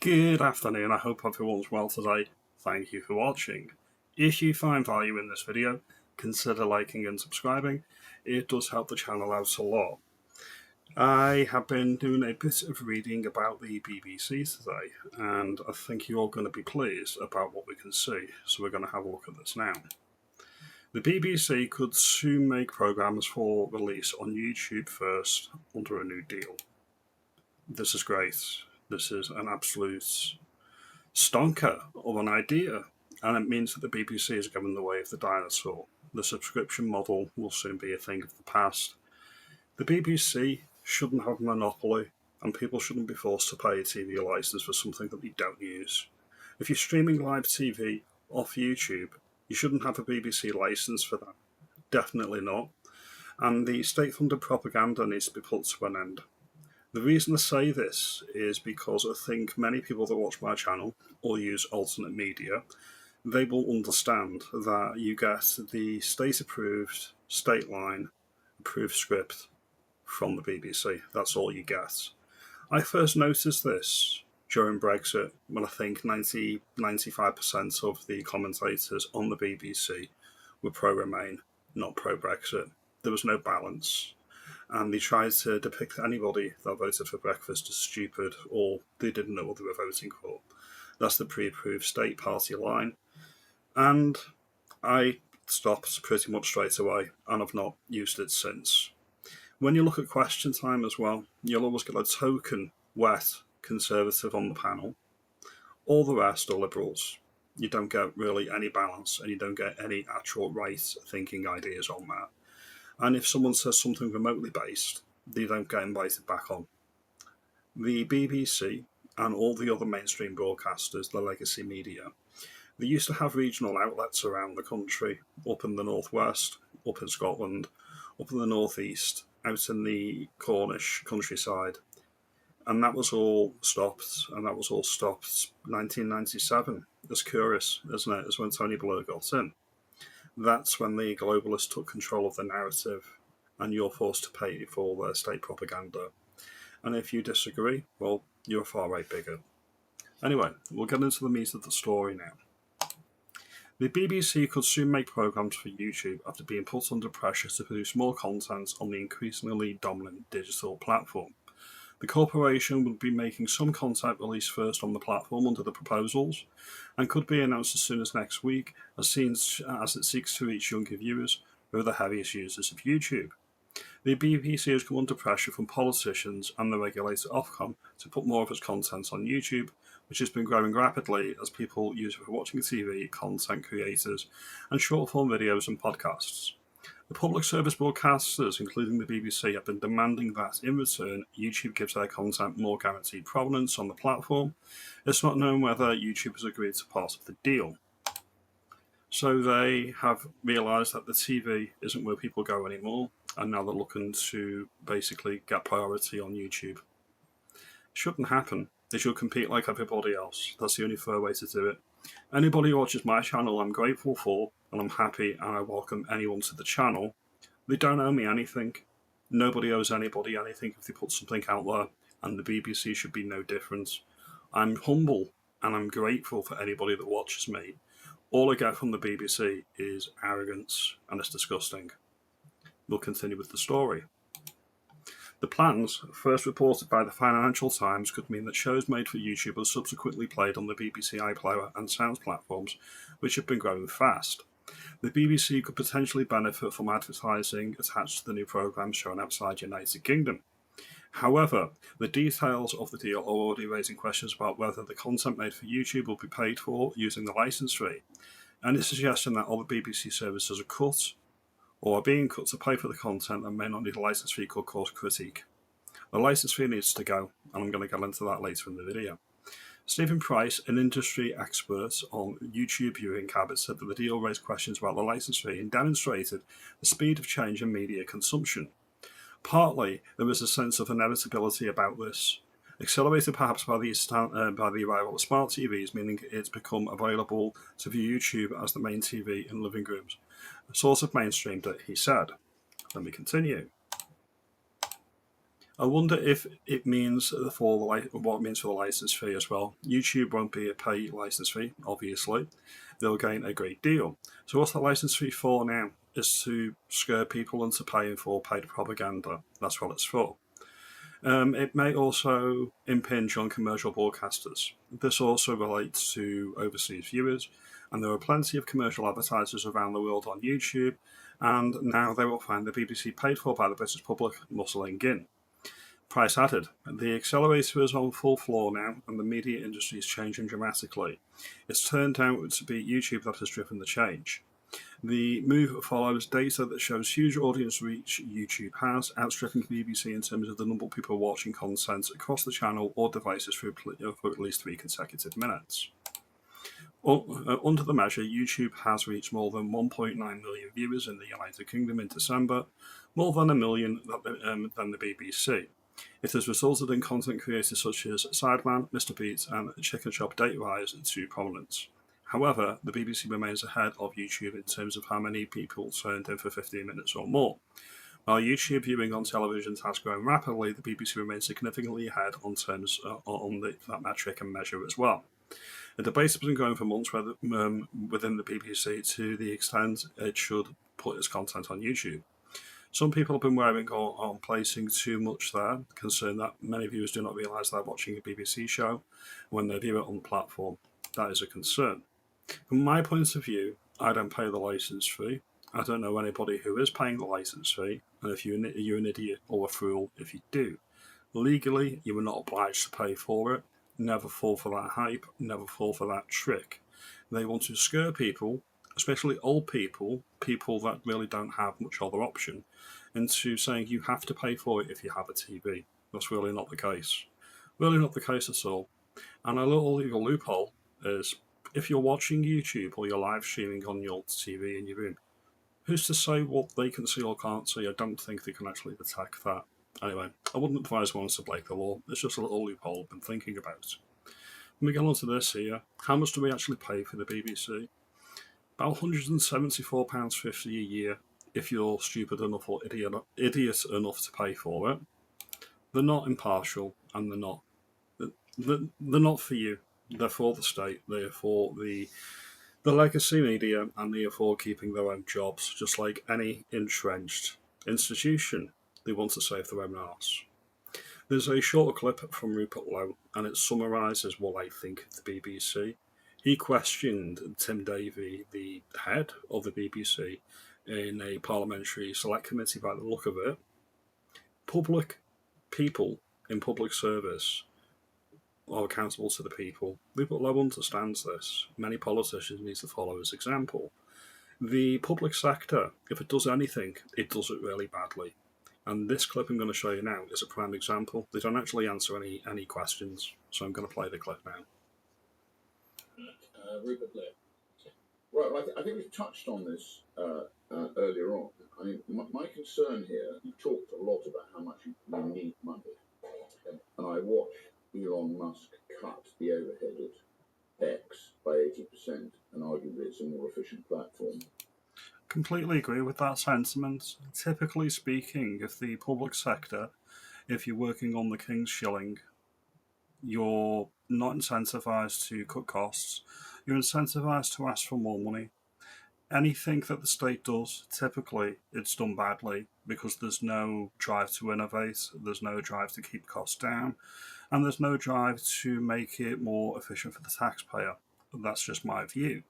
Good afternoon, I hope everyone's well today. Thank you for watching. If you find value in this video, consider liking and subscribing. It does help the channel out a lot. I have been doing a bit of reading about the BBC today, and I think you're all going to be pleased about what we can see, so we're going to have a look at this now. The BBC could soon make programmes for release on YouTube first under a new deal. This is great. This is an absolute stonker of an idea, and it means that the BBC is going the way of the dinosaur. The subscription model will soon be a thing of the past. The BBC shouldn't have a monopoly, and people shouldn't be forced to pay a TV license for something that they don't use. If you're streaming live TV off YouTube, you shouldn't have a BBC license for that. Definitely not. And the state-funded propaganda needs to be put to an end. The reason I say this is because I think many people that watch my channel or use alternate media, they will understand that you get the state-approved, state-line approved script from the BBC. That's all you get. I first noticed this during Brexit when I think 90-95% of the commentators on the BBC were pro-Remain, not pro-Brexit. There was no balance. And they tried to depict anybody that voted for breakfast as stupid or they didn't know what they were voting for. That's the pre-approved state party line. And I stopped pretty much straight away, and I've not used it since. When you look at Question Time as well, you'll always get a token wet conservative on the panel. All the rest are liberals. You don't get really any balance, and you don't get any actual right-thinking ideas on that. And if someone says something remotely based, they don't get invited back on. The BBC and all the other mainstream broadcasters, the legacy media, they used to have regional outlets around the country, up in the northwest, up in Scotland, up in the northeast, out in the Cornish countryside. And that was all stopped, and that was all stopped 1997. It's curious, isn't it? It's when Tony Blair got in. That's when the globalists took control of the narrative, and you're forced to pay for their state propaganda. And if you disagree, well, you're a far-right bigot. Anyway, we'll get into the meat of the story now. The BBC could soon make programmes for YouTube after being put under pressure to produce more content on the increasingly dominant digital platform. The corporation would be making some content released first on the platform under the proposals, and could be announced as soon as next week, as it seeks to reach younger viewers who are the heaviest users of YouTube. The BBC has come under pressure from politicians and the regulator Ofcom to put more of its content on YouTube, which has been growing rapidly as people use it for watching TV, content creators, and short-form videos and podcasts. The public service broadcasters, including the BBC, have been demanding that, in return, YouTube gives their content more guaranteed provenance on the platform. It's not known whether YouTube has agreed to part of the deal. So they have realised that the TV isn't where people go anymore, and now they're looking to basically get priority on YouTube. It shouldn't happen. They should compete like everybody else. That's the only fair way to do it. Anybody who watches my channel I'm grateful for, and I'm happy, and I welcome anyone to the channel. They don't owe me anything. Nobody owes anybody anything if they put something out there, and the BBC should be no different. I'm humble, and I'm grateful for anybody that watches me. All I get from the BBC is arrogance, and it's disgusting. We'll continue with the story. The plans, first reported by the Financial Times, could mean that shows made for YouTube are subsequently played on the BBC iPlayer and Sounds platforms, which have been growing fast. The BBC could potentially benefit from advertising attached to the new programmes shown outside the United Kingdom. However, the details of the deal are already raising questions about whether the content made for YouTube will be paid for using the licence fee. Any suggestion that other BBC services are cut or are being cut to pay for the content and may not need a licence fee could cause critique. The licence fee needs to go, and I'm going to get into that later in the video. Stephen Price, an industry expert on YouTube viewing habits, said that the deal raised questions about the licence fee and demonstrated the speed of change in media consumption. Partly, there was a sense of inevitability about this, accelerated perhaps by the arrival of smart TVs, meaning it's become available to view YouTube as the main TV in living rooms. A source of mainstreamed it, he said. Let me continue. I wonder if it means for what it means for the license fee as well. YouTube won't be a pay license fee, obviously. They'll gain a great deal. So what's the license fee for now? Is to scare people into paying for paid propaganda. That's what it's for. It may also impinge on commercial broadcasters. This also relates to overseas viewers, and there are plenty of commercial advertisers around the world on YouTube, and now they will find the BBC paid for by the British public muscling in. Price added. The accelerator is on full floor now, and the media industry is changing dramatically. It's turned out to be YouTube that has driven the change. The move follows data that shows huge audience reach YouTube has, outstripping the BBC in terms of the number of people watching content across the channel or devices for at least 3 consecutive minutes. Under the measure, YouTube has reached more than 1.9 million viewers in the United Kingdom in December, more than a million than the BBC. It has resulted in content creators such as Sideman, Mr. Beat, and Chicken Shop Date rise to prominence. However, the BBC remains ahead of YouTube in terms of how many people turned in for 15 minutes or more. While YouTube viewing on television has grown rapidly, the BBC remains significantly ahead on terms that metric and measure as well. The debate has been going for months within the BBC to the extent it should put its content on YouTube. Some people have been worrying on placing too much there, concerned that many viewers do not realise they're watching a BBC show when they view it on the platform. That is a concern. From my point of view, I don't pay the licence fee. I don't know anybody who is paying the licence fee, and if you're an idiot or a fool if you do. Legally, you are not obliged to pay for it. Never fall for that hype, never fall for that trick. They want to scare people, especially old people, people that really don't have much other option, into saying you have to pay for it if you have a TV. That's really not the case. Really not the case at all. And a little legal loophole is if you're watching YouTube or you're live streaming on your TV in your room, who's to say what they can see or can't see? I don't think they can actually detect that. Anyway, I wouldn't advise one to break the law. It's just a little loophole I've been thinking about. When we get on to this here, how much do we actually pay for the BBC? About £174.50 a year if you're stupid enough or idiot enough to pay for it. They're not impartial, and they're not for you. They're for the state. They're for the legacy media, and they are for keeping their own jobs, just like any entrenched institution. They want to save their own arse. There's a short clip from Rupert Lowe, and it summarises what I think of the BBC. He questioned Tim Davie, the head of the BBC, in a parliamentary select committee by the look of it. Public people in public service are accountable to the people. Rupert Lowe understands this. Many politicians need to follow his example. The public sector, if it does anything, it does it really badly. And this clip I'm going to show you now is a prime example. They don't actually answer any questions, so I'm going to play the clip now. Rupert Lowe. Well, I think we've touched on this earlier on. I mean, my concern here, you talked a lot about how much you need money. And I watched Elon Musk cut the overhead at X by 80%, and arguably it's a more efficient platform. Completely agree with that sentiment. Typically speaking, if the public sector, if you're working on the King's shilling, you're not incentivised to cut costs. You're incentivised to ask for more money. Anything that the state does, typically, it's done badly because there's no drive to innovate, there's no drive to keep costs down, and there's no drive to make it more efficient for the taxpayer. That's just my view.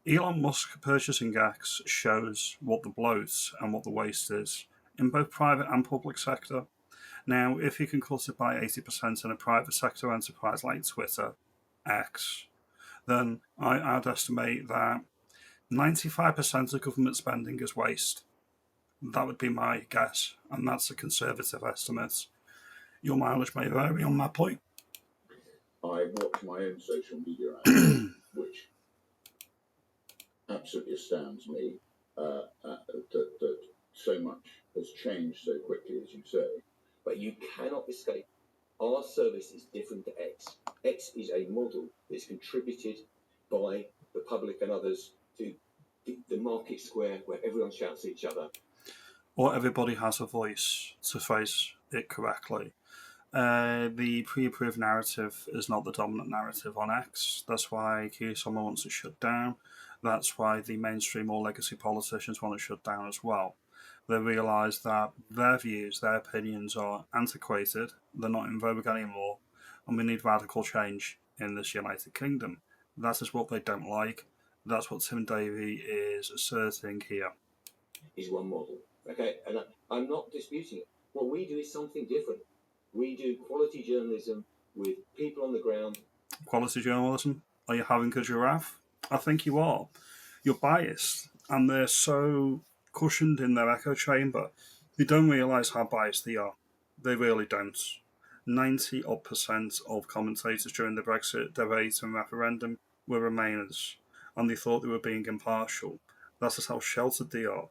Elon Musk purchasing X shows what the bloat and what the waste is in both private and public sector. Now, if he can cut it by 80% in a private sector enterprise like Twitter, X, then I'd estimate that 95% of government spending is waste. That would be my guess, and that's a conservative estimate. Your mileage may vary on that point. I watch my own social media apps, which absolutely astounds me that so much has changed so quickly, as you say. But you cannot escape. Our service is different to X. X is a model that's contributed by the public and others to the market square where everyone shouts at each other. or everybody has a voice to phrase it correctly. The pre-approved narrative is not the dominant narrative on X. That's why someone wants it shut down. That's why the mainstream or legacy politicians want it shut down as well. They realise that their views, their opinions are antiquated, they're not in vogue anymore, and we need radical change in this United Kingdom. That is what they don't like. That's what Tim Davie is asserting here. Is one model. Okay, and I'm not disputing it. What we do is something different. We do quality journalism with people on the ground. Quality journalism? Are you having a giraffe? I think you are. You're biased, and they're so cushioned in their echo chamber, they don't realise how biased they are. They really don't. 90% of commentators during the Brexit debate and referendum were Remainers, and they thought they were being impartial. That is how sheltered they are.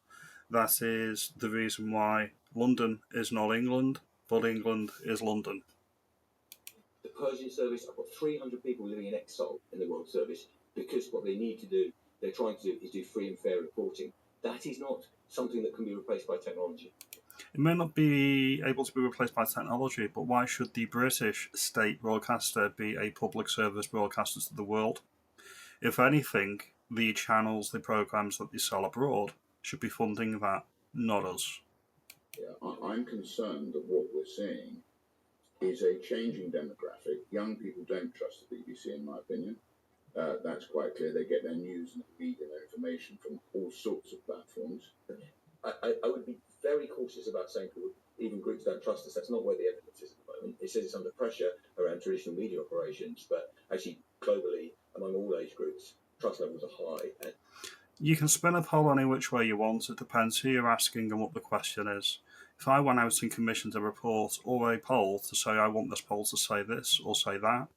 That is the reason why London is not England, but England is London. The Persian service, I've got 300 people living in exile in the World Service because what they need to do, they're trying to do, is do free and fair reporting. That is not something that can be replaced by technology. It may not be able to be replaced by technology, but why should the British state broadcaster be a public service broadcaster to the world? If anything, the channels, the programmes that they sell abroad should be funding that, not us. Yeah, I'm concerned that what we're seeing is a changing demographic. Young people don't trust the BBC, in my opinion. That's quite clear. They get their news and read their information from all sorts of platforms. I would be very cautious about saying people, even groups don't trust us. That's not where the evidence is at the moment. It says it's under pressure around traditional media operations, but actually globally, among all age groups, trust levels are high. And you can spin a poll any which way you want. It depends who you're asking and what the question is. If I went out and commissioned a report or a poll to say I want this poll to say this or say that,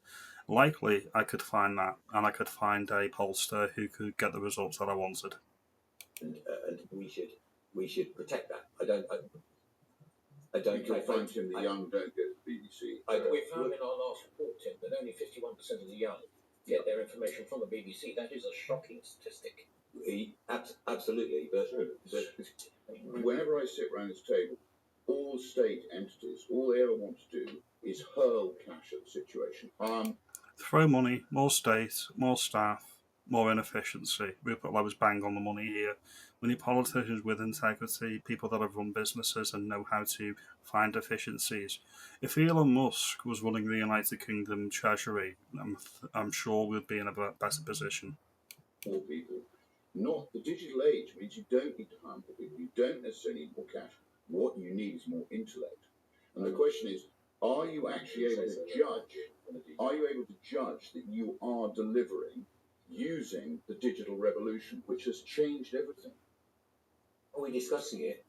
likely I could find that, and I could find a pollster who could get the results that I wanted. And we should protect that. I don't. You'll find, Tim, the young don't go to the BBC. We found in our last report, Tim, that only 51% of the young get their information from the BBC. That is a shocking statistic. Absolutely, but whenever I sit around this table, all state entities, all they ever want to do is hurl cash at the situation. Throw money, more state, more staff, more inefficiency. Rupert Lowe was bang on the money here. We need politicians with integrity, people that have run businesses and know how to find efficiencies. If Elon Musk was running the United Kingdom Treasury, I'm sure we'd be in a better position. More people. Not the digital age means you don't need to hire more people. You don't necessarily need more cash. What you need is more intellect. And the question is, are you actually able to judge? Are you able to judge that you are delivering using the digital revolution, which has changed everything? Are we discussing it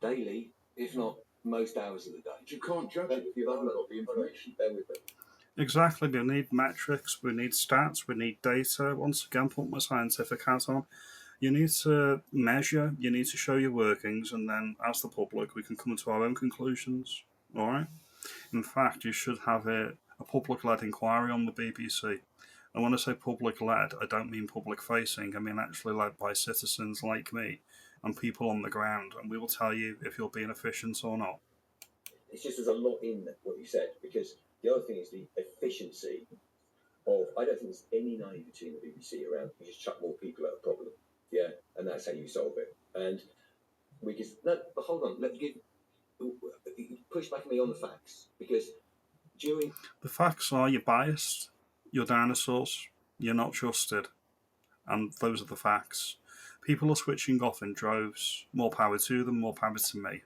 daily, if not most hours of the day? But you can't judge it if you haven't got the information. There with it. Exactly, we need metrics, we need stats, we need data. Once again, put my scientific hat on. You need to measure, you need to show your workings, and then as the public, we can come to our own conclusions. All right? In fact, you should have a public-led inquiry on the BBC. And when I say public-led, I don't mean public-facing. I mean actually led by citizens like me and people on the ground. And we will tell you if you're being efficient or not. It's just there's a lot in what you said, because the other thing is the efficiency of, I don't think there's any naivety in the BBC around, you just chuck more people at a problem, yeah, and that's how you solve it. And we just, no, but hold on, let's push back at me on the facts, because during... The facts are you're biased, you're dinosaurs, you're not trusted, and those are the facts. People are switching off in droves. More power to them, more power to me.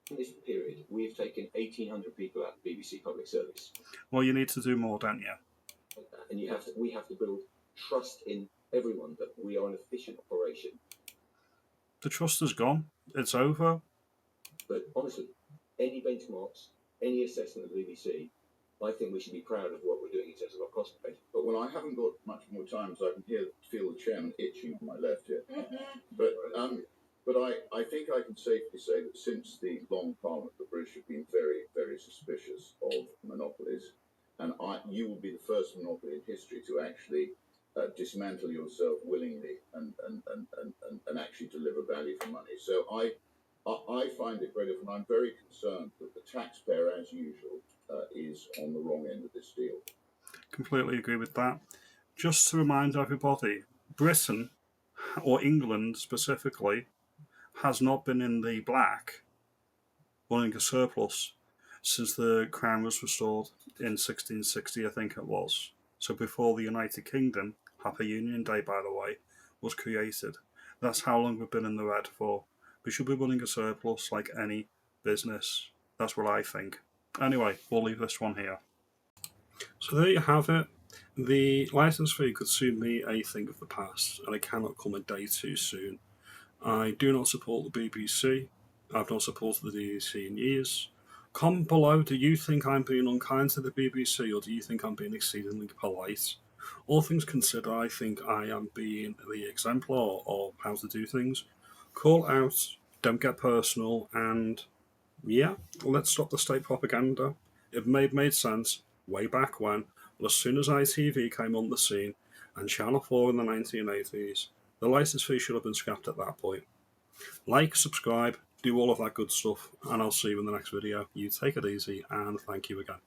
In this period, we have taken 1,800 people out of BBC public service. Well, you need to do more, don't you? And we have to build trust in everyone that we are an efficient operation. The trust is gone. It's over. But honestly, any benchmarks, any assessment of the BBC, I think we should be proud of what we're doing in terms of our cost base. But when I haven't got much more time, so I can feel the chairman itching on my left here. But I think I can safely say that since the Long Parliament, the British have been very, very suspicious of monopolies. And you will be the first monopoly in history to actually dismantle yourself willingly and actually deliver value for money. So I find it very different. I'm very concerned that the taxpayer, as usual, is on the wrong end of this deal. Completely agree with that. Just to remind everybody, Britain, or England specifically, has not been in the black, running a surplus, since the crown was restored in 1660, I think it was. So before the United Kingdom, Happy Union Day, by the way, was created. That's how long we've been in the red for. We should be running a surplus like any business. That's what I think. Anyway, we'll leave this one here. So there you have it. The license fee could soon be a thing of the past, and it cannot come a day too soon. I do not support the BBC. I've not supported the BBC in years. Comment below, do you think I'm being unkind to the BBC, or do you think I'm being exceedingly polite? All things considered, I think I am being the exemplar of how to do things. Call out, don't get personal, and yeah, let's stop the state propaganda. It made sense way back when, but as soon as ITV came on the scene, and Channel 4 in the 1980s, the license fee should have been scrapped at that point. Like, subscribe, do all of that good stuff, and I'll see you in the next video. You take it easy, and thank you again.